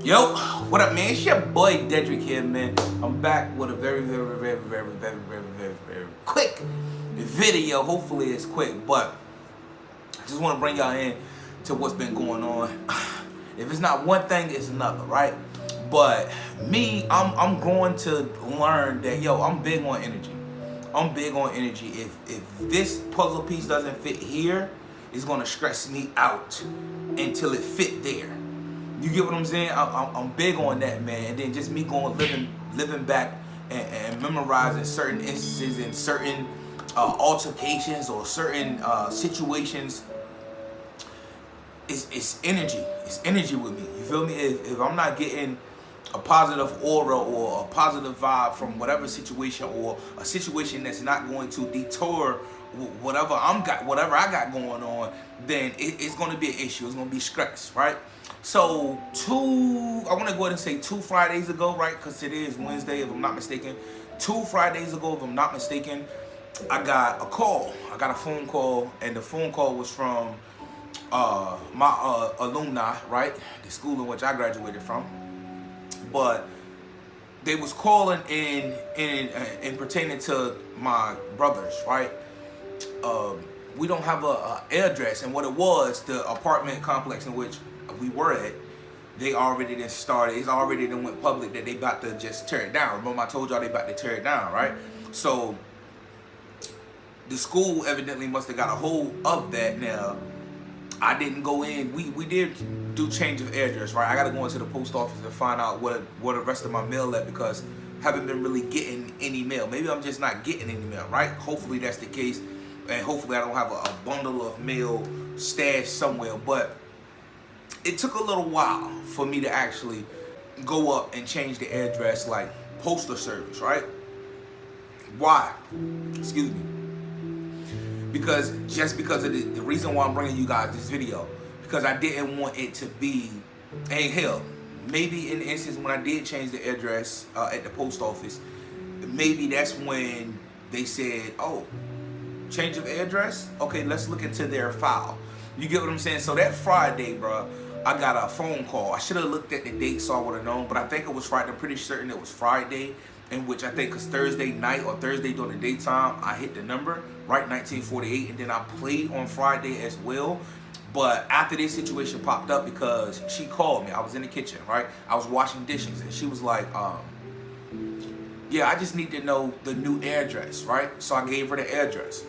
Yo, what up, man? It's your boy Dedrick here, man. I'm back with a very quick video. Hopefully it's quick, but I just want to bring y'all in to what's been going on. If it's not one thing, it's another, right? But me, I'm going to learn that, yo, I'm big on energy. I'm big on energy. If this puzzle piece doesn't fit here, it's gonna stress me out until it fit there. You get what I'm saying? I'm big on that, man. And then just me going living back and memorizing certain instances and certain altercations or certain situations. It's energy. It's energy with me. You feel me? If I'm not getting a positive aura or a positive vibe from whatever situation, or a situation that's not going to detour whatever I got going on, then it's going to be an issue. It's going to be stress, right? So I want to go ahead and say 2 Fridays ago, right? Because today is Wednesday, if I'm not mistaken. 2 Fridays ago, if I'm not mistaken, I got a call. I got a phone call, and the phone call was from my alumni, right? The school in which I graduated from. But they was calling in pertaining to my brothers, right? We don't have a address, and what it was, the apartment complex in which we were at, they already done started. It's already done went public that they about to just tear it down. Remember I told y'all they about to tear it down, right? So the school evidently must have got a hold of that. Now I didn't go in. We did do change of address, right? I got to go into the post office and find out where the rest of my mail at, because I haven't been really getting any mail. Maybe I'm just not getting any mail, right? Hopefully that's the case, and hopefully I don't have a bundle of mail stashed somewhere. But it took a little while for me to actually go up and change the address, like postal service, right? Why? Excuse me. Because of the reason why I'm bringing you guys this video, because I didn't want it to be, and hell, maybe in the instance when I did change the address at the post office, maybe that's when they said, oh, change of address? Okay, let's look into their file. You get what I'm saying? So that Friday, bro, I got a phone call. I should have looked at the date so I would have known, but I think it was Friday. I'm pretty certain it was Friday, in which I think because Thursday night or Thursday during the daytime, I hit the number, right, 1948, and then I played on Friday as well. But after this situation popped up, because she called me, I was in the kitchen, right? I was washing dishes, and she was like, yeah, I just need to know the new address, right? So I gave her the address.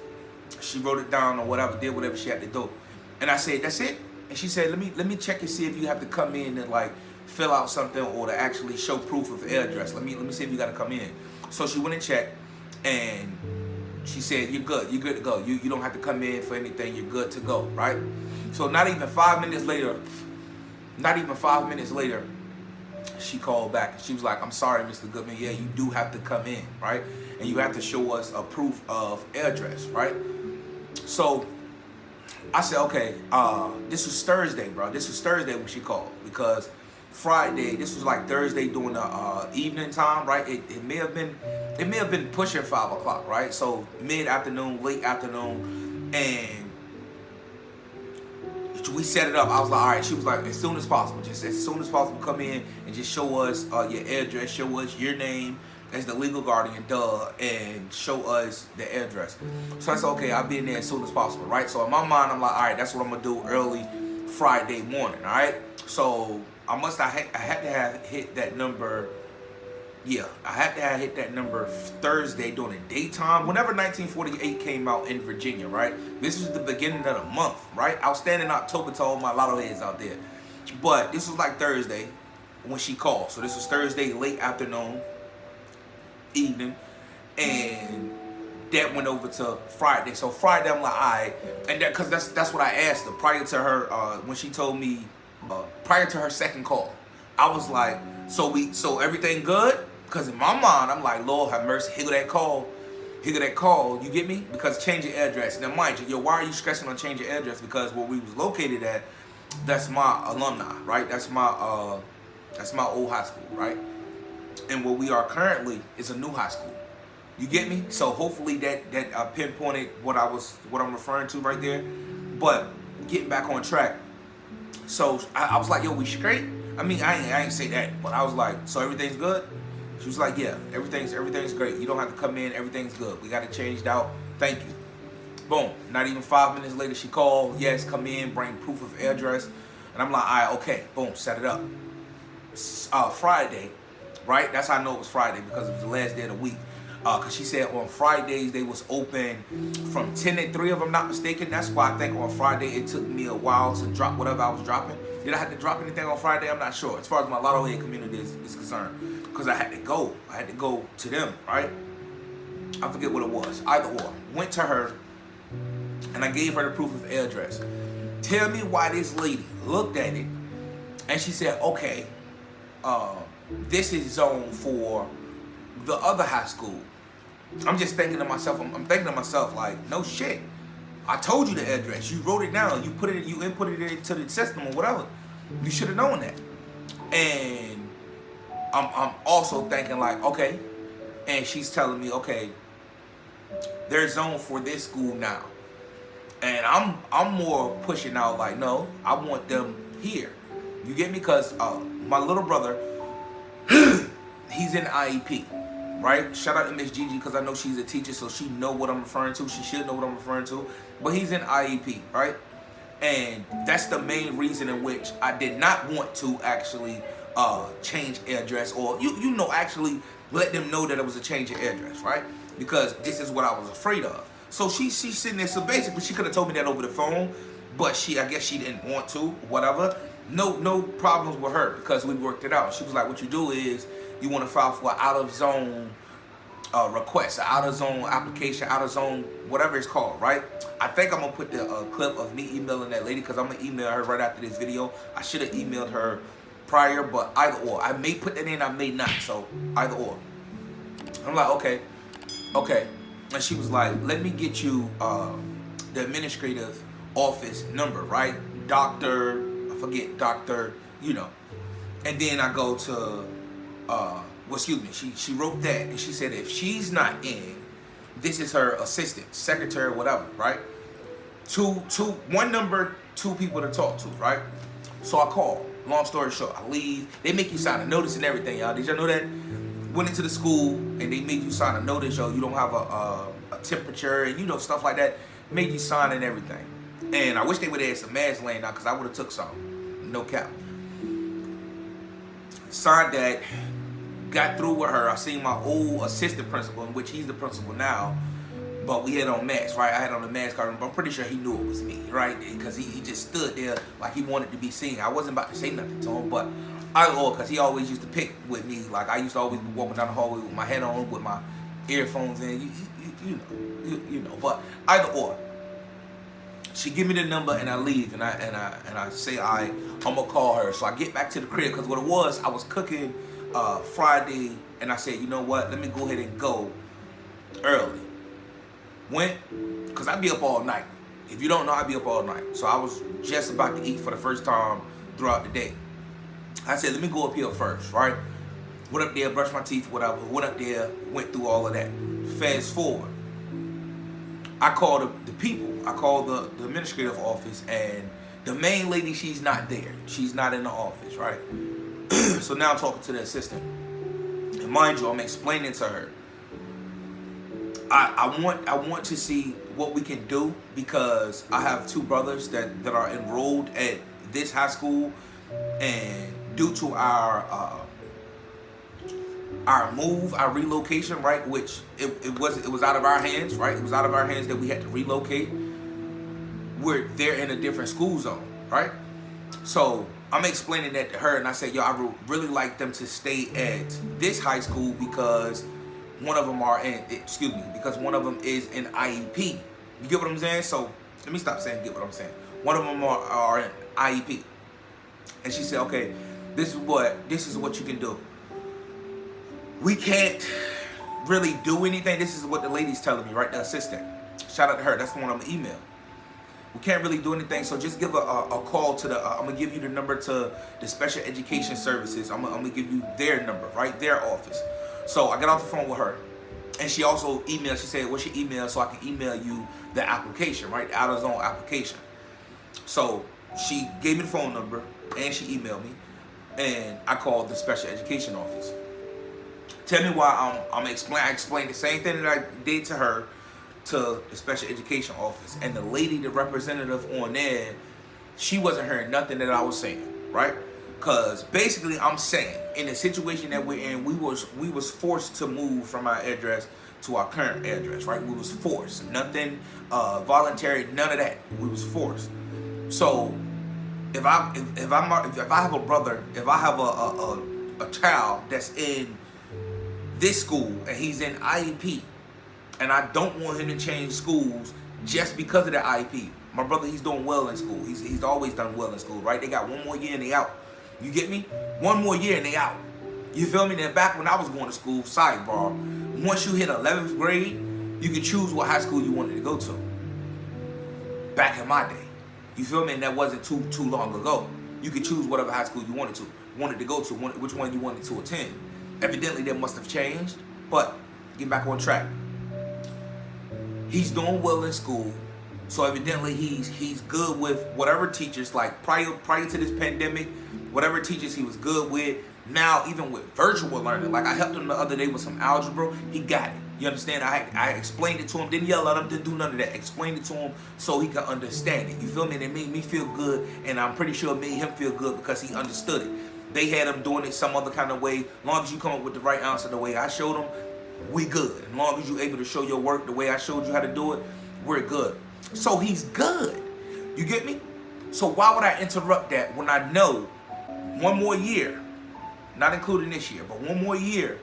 She wrote it down or whatever, did whatever she had to do. And I said, that's it? And she said, let me check and see if you have to come in and like fill out something or to actually show proof of address. Let me see if you got to come in. So she went and checked, and she said, you're good to go. You don't have to come in for anything. You're good to go, right? So not even 5 minutes later, she called back and she was like, I'm sorry, Mr. Goodman. Yeah, you do have to come in, right? And you have to show us a proof of address, right? So I said, okay, this was Thursday, bro. This was Thursday when she called, because Friday, this was like Thursday during the evening time, right? It may have been pushing 5 o'clock, right? So mid-afternoon, late afternoon, and we set it up. I was like, all right. She was like, as soon as possible, just as soon as possible, come in and just show us your address, show us your name as the legal guardian, and show us the address. So I said, okay, I'll be in there as soon as possible, right? So in my mind, I'm like, all right, that's what I'm gonna do early Friday morning, all right? So I had to have hit that number. Yeah, I had to have hit that number Thursday during the daytime, whenever 1948 came out in Virginia, right? This was the beginning of the month, right? Outstanding October to all my lotto heads out there. But this was like Thursday when she called. So this was Thursday, late afternoon, evening, and that went over to Friday. So Friday, I'm like, all right, and because that's what I asked her prior to her when she told me prior to her second call. I was like, so everything good? Because in my mind, I'm like, Lord have mercy, here go that call, you get me? Because change your address. Now mind you, yo, why are you stressing on change your address? Because where we was located at, that's my alumni, right? That's my old high school, right? And where we are currently is a new high school. You get me? So hopefully that pinpointed what I'm referring to right there. But getting back on track. So I was like, yo, we straight? I mean, I ain't say that, but I was like, so everything's good? She was like, yeah, everything's great. You don't have to come in. Everything's good. We got it changed out. Thank you. Boom. Not even 5 minutes later, she called. Yes, come in. Bring proof of address. And I'm like, all right, okay. Boom. Set it up. Friday, right? That's how I know it was Friday, because it was the last day of the week. Because she said on Fridays they was open from 10 to 3, if I'm not mistaken. That's why I think on Friday it took me a while to drop whatever I was dropping. Did I have to drop anything on Friday? I'm not sure. As far as my Lotto Head community is concerned. Because I had to go. I had to go to them, right? I forget what it was. Either or. Went to her, and I gave her the proof of address. Tell me why this lady looked at it, and she said, okay, this is zoned for the other high school. I'm just thinking to myself, I'm thinking to myself, like, no shit. I told you the address. You wrote it down. You put it, you inputted it into the system or whatever. You should have known that. And I'm also thinking like, okay. And she's telling me, okay, they're zoned for this school now. And I'm more pushing out like, no, I want them here. You get me? Because my little brother, he's in IEP. Right? Shout out to Miss Gigi, because I know she's a teacher, so she know what I'm referring to. She should know what I'm referring to. But he's in IEP, right? And that's the main reason in which I did not want to actually change address, or you know, actually let them know that it was a change of address, right? Because this is what I was afraid of. So she's sitting there. So basically, she could have told me that over the phone, but I guess she didn't want to, whatever. No problems with her, because we worked it out. She was like, what you do is, you want to file for an out-of-zone request, an out-of-zone application, out-of-zone, whatever it's called, right? I think I'm going to put the clip of me emailing that lady, because I'm going to email her right after this video. I should have emailed her prior, but either or. I may put that in, I may not, so either or. I'm like, okay. And she was like, let me get you the administrative office number, right? Doctor, I forget, doctor, you know. And then I go to... excuse me, she wrote that, and she said if she's not in, this is her assistant, secretary, whatever, right? One number, 2 people to talk to, right? So I call. Long story short, I leave. They make you sign a notice and everything, y'all. Did y'all know that? Went into the school, and they made you sign a notice, yo. You don't have a temperature, and you know, stuff like that. Made you sign and everything. And I wish they would have had some masks laying out, because I would have took some. No cap. Signed that. Got through with her. I seen my old assistant principal, in which he's the principal now, but we had on masks, right? I had on the mask card, but I'm pretty sure he knew it was me, right? Because he just stood there like he wanted to be seen. I wasn't about to say nothing to him, but because he always used to pick with me. Like, I used to always be walking down the hallway with my head on, with my earphones in, you know. But either or. She give me the number, and I leave, and I say, I'm gonna call her. So I get back to the crib, because what it was, I was cooking Friday, and I said, you know what, let me go ahead and go early. Went, because I be up all night. If you don't know, I be up all night. So I was just about to eat for the first time throughout the day. I said, let me go up here first, right? Went up there, brushed my teeth, whatever. Went up there, went through all of that. Fast forward. I called the people. I called the administrative office, and the main lady, she's not there. She's not in the office, right? So now I'm talking to the assistant. And mind you, I'm explaining to her. I want to see what we can do, because I have 2 brothers that are enrolled at this high school, and due to our move, our relocation, right, which it was out of our hands, right? It was out of our hands that we had to relocate. They're in a different school zone, right? So I'm explaining that to her, and I said, yo, I would really like them to stay at this high school, because one of them because one of them is in IEP. You get what I'm saying? So let me stop saying get what I'm saying. One of them are in IEP. And she said, okay, this is what you can do. We can't really do anything. This is what the lady's telling me, right? The assistant. Shout out to her. That's the one I'm gonna email. We can't really do anything, so just give a call to the. I'm gonna give you the number to the special education services. I'm gonna give you their number, right? Their office. So I got off the phone with her, and she also emailed. She said, "What's your email?" So I can email you the application, right? The out-of-zone application. So she gave me the phone number, and she emailed me. and I called the special education office. Tell me why I explained the same thing that I did to her to the special education office, and the lady, the representative on there, she wasn't hearing nothing that I was saying, right? Cause basically I'm saying in the situation that we're in, we was forced to move from our address to our current address, right? We was forced, nothing voluntary, none of that. We was forced. So if I have a brother, if I have a child that's in this school and he's in IEP, and I don't want him to change schools just because of the IEP. My brother, he's doing well in school. He's always done well in school, right? They got one more year and they out. You get me? One more year and they out. You feel me? Then back when I was going to school, sidebar, once you hit 11th grade, you could choose what high school you wanted to go to. Back in my day. You feel me? And that wasn't too long ago. You could choose whatever high school you wanted to go to, which one you wanted to attend. Evidently, that must have changed, but get back on track. He's doing well in school, so evidently he's good with whatever teachers, like prior to this pandemic, whatever teachers he was good with. Now, even with virtual learning, like I helped him the other day with some algebra, he got it. You understand? I explained it to him, didn't yell at him, didn't do none of that. Explained it to him so he could understand it. You feel me? And it made me feel good, and I'm pretty sure it made him feel good because he understood it. They had him doing it some other kind of way. As long as you come up with the right answer the way I showed him, we good. As long as you're able to show your work the way I showed you how to do it, we're good. So he's good. You get me? So why would I interrupt that when I know one more year, not including this year, but one more year,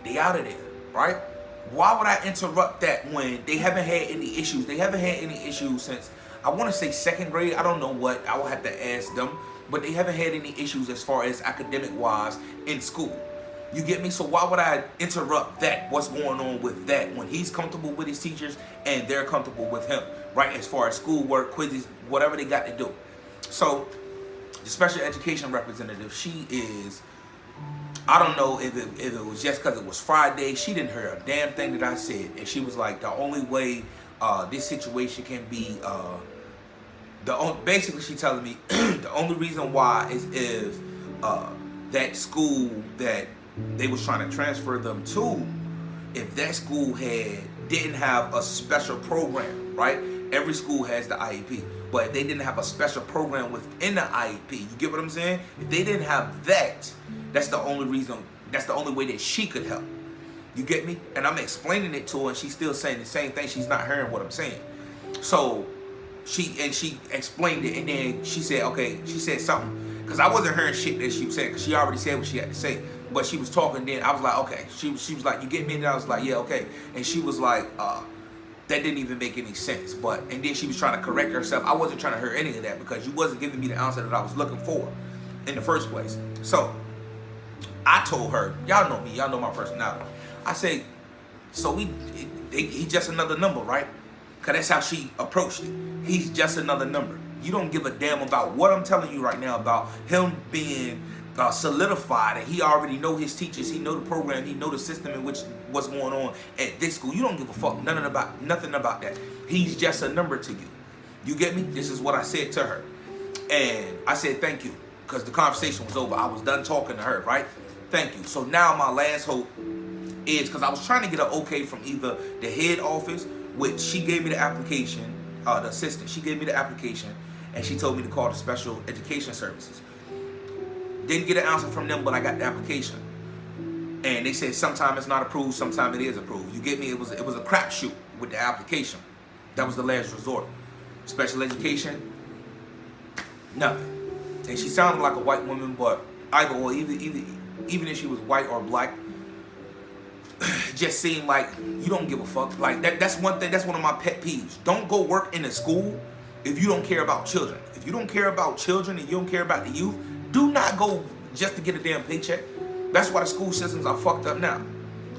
they out of there, right? Why would I interrupt that when they haven't had any issues? They haven't had any issues since, I want to say 2nd grade. I don't know what. I will have to ask them. But they haven't had any issues as far as academic-wise in school. You get me? So why would I interrupt that? What's going on with that when he's comfortable with his teachers and they're comfortable with him, right? As far as schoolwork, quizzes, whatever they got to do. So the special education representative, she is, I don't know if it was just because it was Friday. She didn't hear a damn thing that I said. And she was like, the only way this situation can be, basically she telling me the only reason why is if that school that they was trying to transfer them to, if that school didn't have a special program, right? Every school has the IEP, but if they didn't have a special program within the IEP, you get what I'm saying? If they didn't have that, that's the only reason, that's the only way that she could help. You get me? And I'm explaining it to her and she's still saying the same thing. She's not hearing what I'm saying. So she explained it, and then she said, okay, she said something, because I wasn't hearing shit that she was saying, because she already said what she had to say, but she was talking. Then I was like, okay. She was like, you get me? And I was like, yeah, okay. And she was like, that didn't even make any sense. And then she was trying to correct herself. I wasn't trying to hear any of that because you wasn't giving me the answer that I was looking for in the first place. So I told her, y'all know me, y'all know my personality. I said, so he's just another number, right? Because that's how she approached it. He's just another number. You don't give a damn about what I'm telling you right now about him being solidified, and he already know his teachers, he know the program, he know the system in which what's going on at this school. You don't give a fuck nothing about that. He's just a number to you. You get me? This is what I said to her. And I said thank you, because the conversation was over. I was done talking to her, right? Thank you. So now my last hope is, because I was trying to get an okay from either the head office, which she gave me the application, the assistant, she gave me the application, and she told me to call the special education services. Didn't get an answer from them, but I got the application. And they said sometime it's not approved, sometime it is approved. You get me? It was a crapshoot with the application. That was the last resort. Special education, nothing. And she sounded like a white woman, but either or, even if she was white or black, it just seemed like you don't give a fuck. Like that's one thing, that's one of my pet peeves. Don't go work in a school if you don't care about children. If you don't care about children and you don't care about the youth, do not go just to get a damn paycheck. That's why the school systems are fucked up now.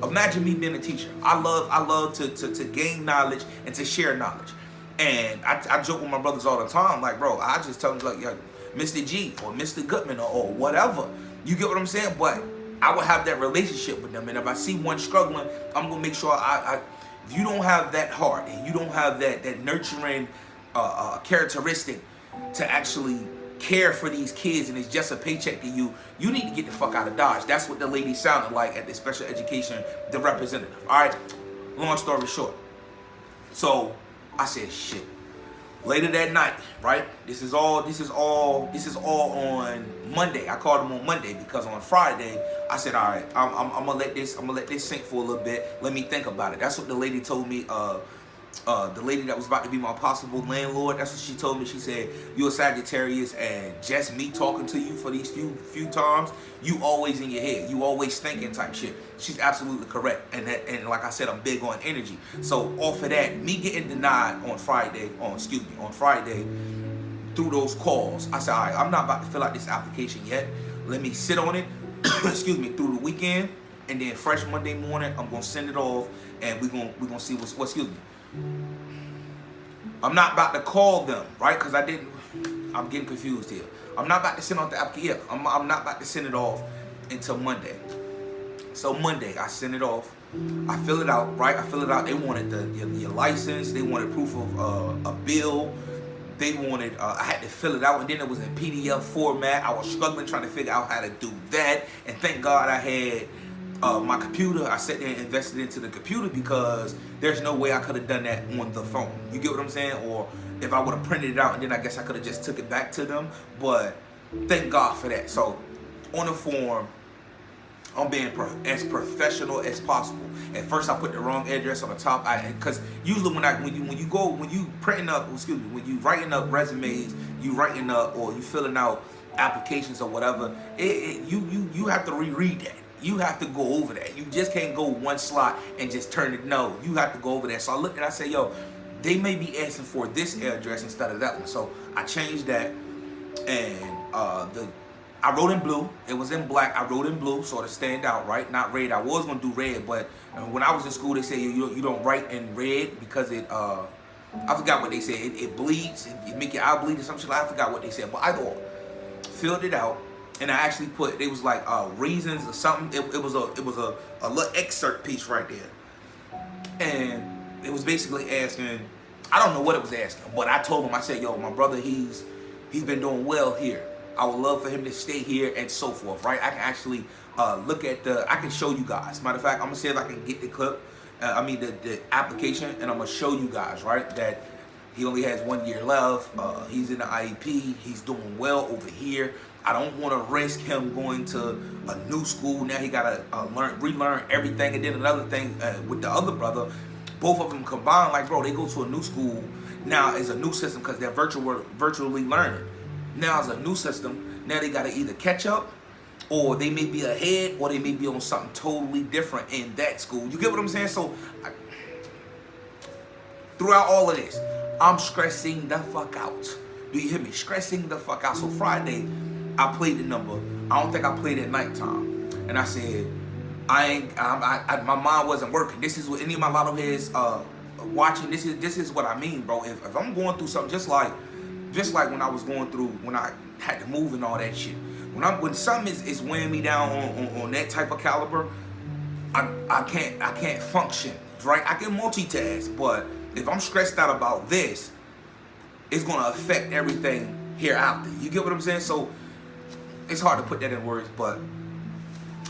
Imagine me being a teacher. I love to gain knowledge and to share knowledge. And I joke with my brothers all the time, like, bro, I just tell them, like, yeah, Mr. G or Mr. Goodman or whatever. You get what I'm saying? But I will have that relationship with them. And if I see one struggling, I'm going to make sure if you don't have that heart and you don't have that nurturing characteristic to actually care for these kids and it's just a paycheck to you, you need to get the fuck out of Dodge. That's what the lady sounded like at the special education, the representative. All right, long story short. So I said, shit. Later that night, right? This is all on Monday. I called him on Monday because on Friday I said, all right, I'm gonna let this sink for a little bit. Let me think about it. That's what the lady told me. The lady that was about to be my possible landlord, that's what she told me. She said, you're a Sagittarius, and just me talking to you for these few times, you always in your head, you always thinking type shit. She's absolutely correct. And like I said, I'm big on energy. So off of that, me getting denied on Friday through those calls, I said, all right, I'm not about to fill out this application yet. Let me sit on it, excuse me, through the weekend, and then fresh Monday morning, I'm gonna send it off, and we're gonna see excuse me. I'm not about to call them, right? Because I'm getting confused here. I'm not about to send off the application. I'm not about to send it off until Monday. So Monday, I send it off. I fill it out, right? I fill it out. They wanted your license. They wanted proof of a bill. They wanted, I had to fill it out, and then it was in PDF format. I was struggling trying to figure out how to do that. And thank God I had my computer. I sat there and invested into the computer because there's no way I could have done that on the phone. You get what I'm saying? Or if I would have printed it out, and then I guess I could have just took it back to them. But thank God for that. So on the form, I'm being as professional as possible. At first, I put the wrong address on the top, because usually when you printing up, excuse me, when you writing up resumes, you writing up or you filling out applications or whatever, you have to reread that. You have to go over that. You just can't go one slot and just turn it. No, you have to go over that. So I looked and I said, yo, they may be asking for this address instead of that one. So I changed that, and I wrote in blue. It was in black. I wrote in blue, so to stand out, right? Not red. I was gonna do red, but when I was in school, they say you don't write in red because it I forgot what they said. It bleeds. It make your eye bleed or something. I forgot what they said, but I filled it out. And I actually put, it was like reasons or something. It was a little excerpt piece right there. And it was basically asking, I don't know what it was asking, but I told him, I said, yo, my brother, he's been doing well here. I would love for him to stay here and so forth, right? I can actually look at I can show you guys. Matter of fact, I'm gonna see if I can get the clip, the application, and I'm gonna show you guys, right, that he only has 1 year left. He's in the IEP. He's doing well over here. I don't want to risk him going to a new school. Now he got to relearn everything. And then another thing with the other brother, both of them combined, like, bro, they go to a new school. Now it's a new system because they're virtually learning. Now it's a new system. Now they got to either catch up, or they may be ahead, or they may be on something totally different in that school. You get what I'm saying? So throughout all of this, I'm stressing the fuck out. Do you hear me? Stressing the fuck out. So Friday, I played the number. I don't think I played at nighttime. And I said, my mind wasn't working. This is what any of my lotto heads watching. This is what I mean, bro. If I'm going through something just like when I was going through, when I had to move and all that shit. When something is weighing me down on that type of caliber, I can't function, right? I can multitask, but if I'm stressed out about this, it's gonna affect everything hereafter. You get what I'm saying? So it's hard to put that in words, but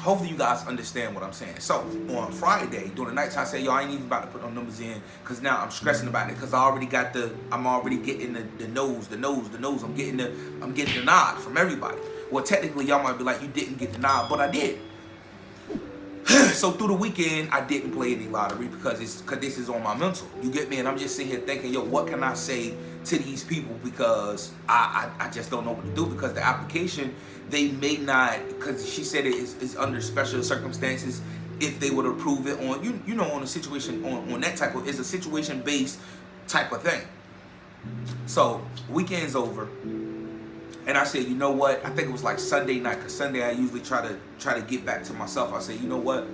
hopefully you guys understand what I'm saying. So on Friday, during the nights, I said, yo, I ain't even about to put no numbers in because now I'm stressing about it because I'm already getting the no's. I'm getting the nod from everybody. Well, technically, y'all might be like, you didn't get the nod, but I did. So through the weekend, I didn't play any lottery because this is on my mental. You get me? And I'm just sitting here thinking, yo, what can I say to these people? Because I just don't know what to do because the application, they may not, because she said it is under special circumstances if they would approve it on, you know, on a situation, on that type of, it's a situation-based type of thing. So weekend's over. And I said, you know what? I think it was like Sunday night, because Sunday I usually try to get back to myself. I said, you know what?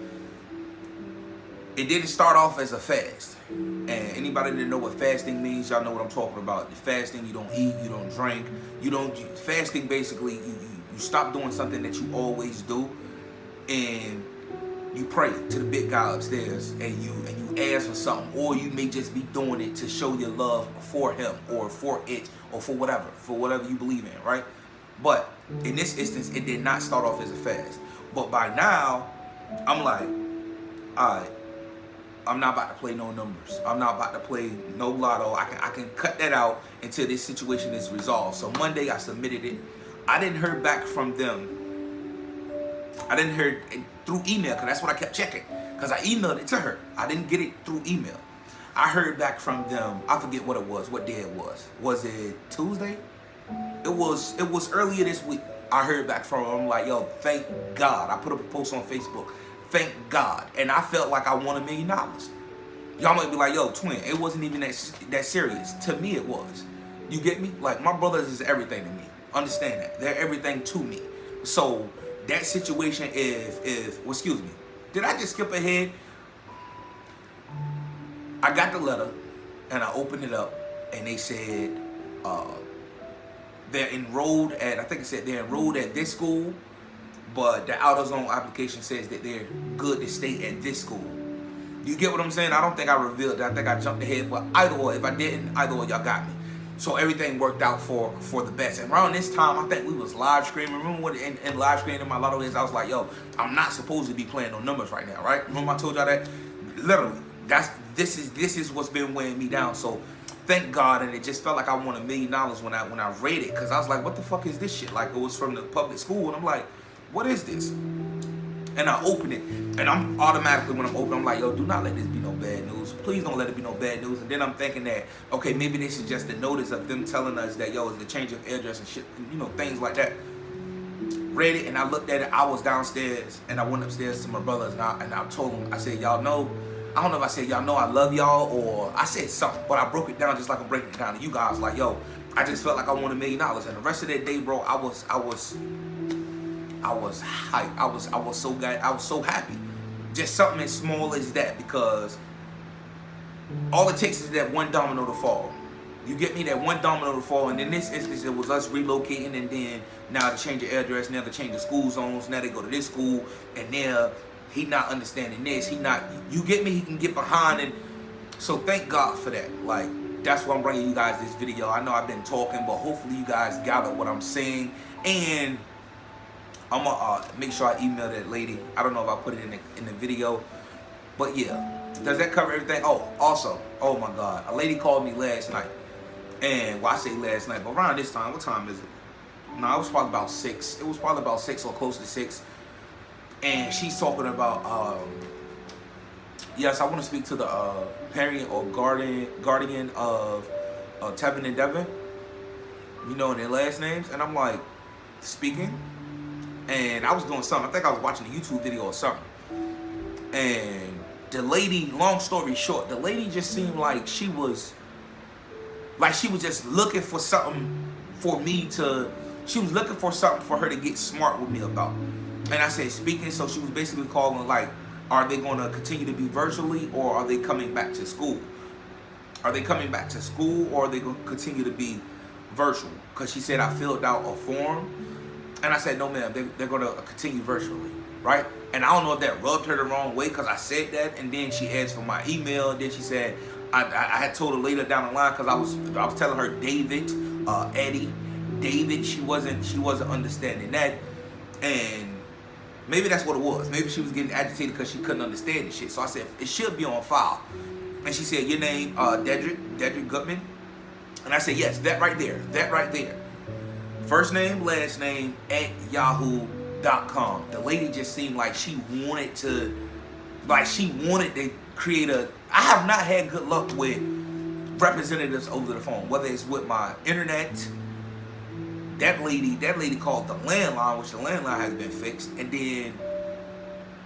It didn't start off as a fast. And anybody that know what fasting means, y'all know what I'm talking about. The fasting, you don't eat, you don't drink, fasting basically, you stop doing something that you always do, and you pray to the big guy upstairs, and you ask for something, or you may just be doing it to show your love for him, or for it, or for whatever you believe in, right? But in this instance, it did not start off as a fast. But by now, I'm like, all right, I'm not about to play no numbers. I'm not about to play no lotto. I can cut that out until this situation is resolved. So Monday, I submitted it. I didn't hear back from them. I didn't hear it through email, because that's what I kept checking. Because I emailed it to her. I didn't get it through email. I heard back from them. I forget what it was, what day it was. Was it Tuesday? It was earlier this week. I heard back from them. I'm like, yo, thank God. I put up a post on Facebook. Thank God. And I felt like I won $1 million. Y'all might be like, yo, twin, it wasn't even that serious. To me, it was. You get me? Like, my brothers is everything to me. Understand that. They're everything to me. So that situation, well, excuse me. Did I just skip ahead? I got the letter, and I opened it up, and they said they're enrolled at, I think it said they're enrolled at this school, but the AutoZone application says that they're good to stay at this school. You get what I'm saying? I don't think I revealed that. I think I jumped ahead, but either way, if I didn't, either way, y'all got me. So everything worked out for the best. And around this time, I think we was live streaming. Remember when in live streaming in my lotto days, I was like, yo, I'm not supposed to be playing no numbers right now, right? Remember I told y'all that? Literally, this is what's been weighing me down. So thank God, and it just felt like I won $1 million when I read it, because I was like, what the fuck is this shit? Like, it was from the public school, and I'm like, what is this? And I open it, and I'm automatically, when I'm open, I'm like, yo, do not let this be no bad news. Please don't let it be no bad news. And then I'm thinking that, okay, maybe this is just the notice of them telling us that, yo, it's the change of address and shit, you know, things like that. Read it, and I looked at it. I was downstairs, and I went upstairs to my brothers, and I told them, I said, y'all know, I don't know if I said, y'all know I love y'all, or I said something, but I broke it down just like I'm breaking it down to you guys. Like, yo, I just felt like I won $1 million. And the rest of that day, bro, I was hyped. I was so glad. I was so happy. Just something as small as that, because all it takes is that one domino to fall. You get me? That one domino to fall. And in this instance, it was us relocating, and then now to change the address, now to change the school zones, now they go to this school, and now he not understanding this. He not, you get me? He can get behind. And so thank God for that. Like, that's why I'm bringing you guys this video. I know I've been talking, but hopefully you guys gather what I'm saying. And I'm gonna make sure I email that lady. I don't know if I put it in the video, but yeah. Does that cover everything? Oh, also, oh my God, a lady called me last night, and well, I say last night, but around this time, what time is it? No, it was probably about 6. It was probably about 6 or close to 6, and she's talking about, yes, I want to speak to the parent or guardian of Tevin and Devin, you know, their last names, and I'm like, speaking. And I was doing something. I think I was watching a YouTube video or something. And the lady, long story short, the lady just seemed like she was just looking for something for me to, she was looking for something for her to get smart with me about. And I said, speaking, so she was basically calling like, are they going to continue to be virtually, or are they coming back to school? Are they coming back to school, or are they going to continue to be virtual? Because she said I filled out a form. And I said, no, ma'am, they're going to continue virtually, right? And I don't know if that rubbed her the wrong way, because I said that, and then she asked for my email, and then she said, I had told her later down the line, because I was telling her David, Eddie, David, she wasn't understanding that, and maybe that's what it was. Maybe she was getting agitated because she couldn't understand the shit. So I said, it should be on file. And she said, your name, Dedrick Gutman? And I said, yes, that right there. First name, last name, @yahoo.com. The lady just seemed like she wanted to create a, I have not had good luck with representatives over the phone, whether it's with my internet. That lady called the landline, which the landline has been fixed. And then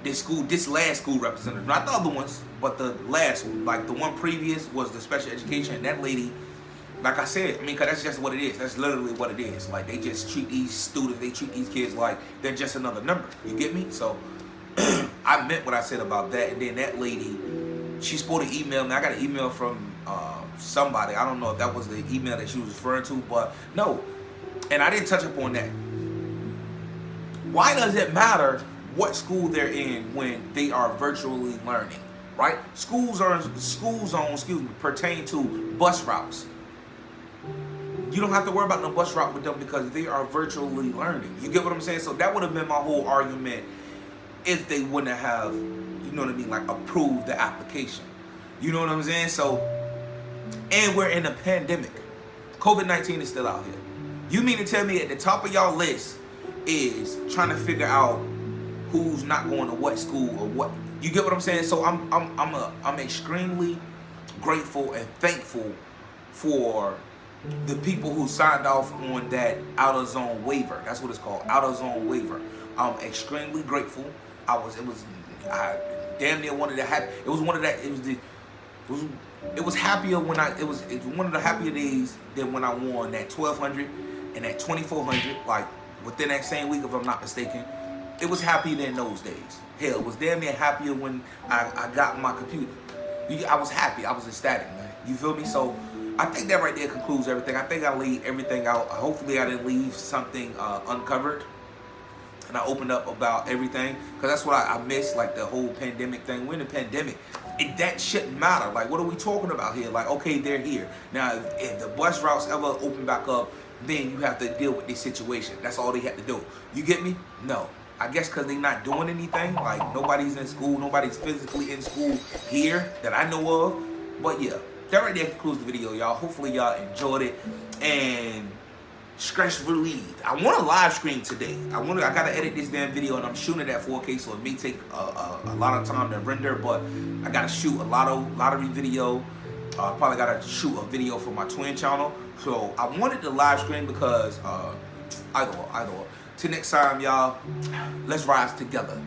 this last school representative, not the other ones, but the last one, like the one previous was the special education. And that lady, like I said, I mean, because that's just what it is. That's literally what it is. Like, they just treat these students, they treat these kids like they're just another number. You get me? So, I meant what I said about that. And then that lady, she's supposed to email me. I got an email from somebody. I don't know if that was the email that she was referring to, but no. And I didn't touch upon that. Why does it matter what school they're in when they are virtually learning, right? School zones, pertain to bus routes. you don't have to worry about no bus route with them because they are virtually learning. You get what I'm saying? So that would have been my whole argument if they wouldn't have, you know what I mean, like approved the application. You know what I'm saying? So, and we're in a pandemic. COVID-19 is still out here. You mean to tell me at the top of y'all list is trying to figure out who's not going to what school or what? You get what I'm saying? So I'm extremely grateful and thankful for the people who signed off on that out of zone waiver. That's what it's called, out of zone waiver. I'm extremely grateful. I damn near wanted to have. It was one of that. It was happier when it was one of the happier days than when I won that 1200 and that 2400. Like within that same week, if I'm not mistaken, it was happier than those days. Hell, it was damn near happier when I got my computer. I was happy. I was ecstatic, man. You feel me? So I think that right there concludes everything. I think I laid everything out. Hopefully I didn't leave something uncovered. And I opened up about everything. Because that's what I missed, like the whole pandemic thing. We're in a pandemic. That shouldn't matter. Like, what are we talking about here? Like, okay, they're here. Now, if the bus routes ever open back up, then you have to deal with this situation. That's all they have to do. You get me? No. I guess because they're not doing anything. Like, nobody's in school. Nobody's physically in school here that I know of. But, yeah. That right there concludes the video, y'all. Hopefully, y'all enjoyed it. And stress relieved. I want a live stream today. I gotta edit this damn video, and I'm shooting it at 4K, so it may take a lot of time to render. But I gotta shoot a lottery video. Probably gotta shoot a video for my twin channel. So I wanted the live stream because either or. Till next time, y'all. Let's rise together.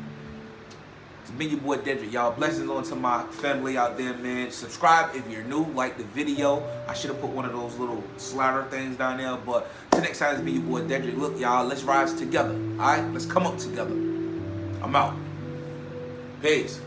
It's been your boy Dedrick, y'all. Blessings on to my family out there, man. Subscribe if you're new. Like the video. I should have put one of those little slider things down there. But till next time, it's been your boy Dedrick. Look, y'all, let's rise together. All right? Let's come up together. I'm out. Peace.